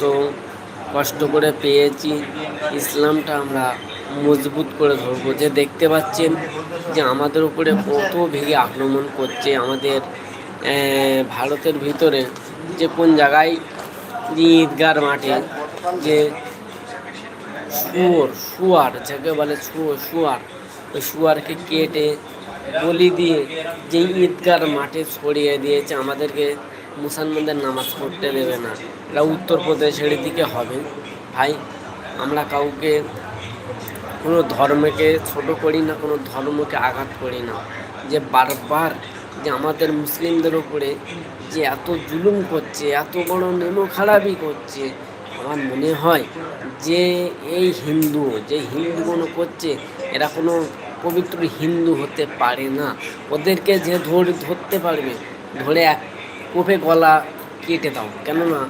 তো কষ্ট করে পেয়েছি, ইসলামটা আমরা মজবুত করে ধরবো। যে দেখতে পাচ্ছেন যে আমাদের উপরে কত ভেগে আক্রমণ করছে আমাদের ভারতের ভিতরে, যে কোন জায়গায় ঈদগার মাঠে যে শুয়ার যাকে বলে শুয়ার, ওই শুয়ারকে কেটে বলি দিয়ে যে ঈদগার মাঠে ছড়িয়ে দিয়েছে, আমাদেরকে মুসলমানদের নামাজ পড়তে দেবে না। এটা উত্তরপ্রদেশের দিকে হবে। ভাই, আমরা কাউকে কোনো ধর্মকে ছোট করি না, কোনো ধর্মকে আঘাত করি না। যে বারবার যে আমাদের মুসলিমদের উপরে যে এত জুলুম করছে, এত বড় নেমো খারাপই করছে, আমার মনে হয় যে এই যে হিন্দুগুলো করছে, এরা কোনো পবিত্র হিন্দু হতে পারে না। ওদেরকে যে ধরতে পারবে, ধরে এক কোপে গলা কেটে দাও, কেননা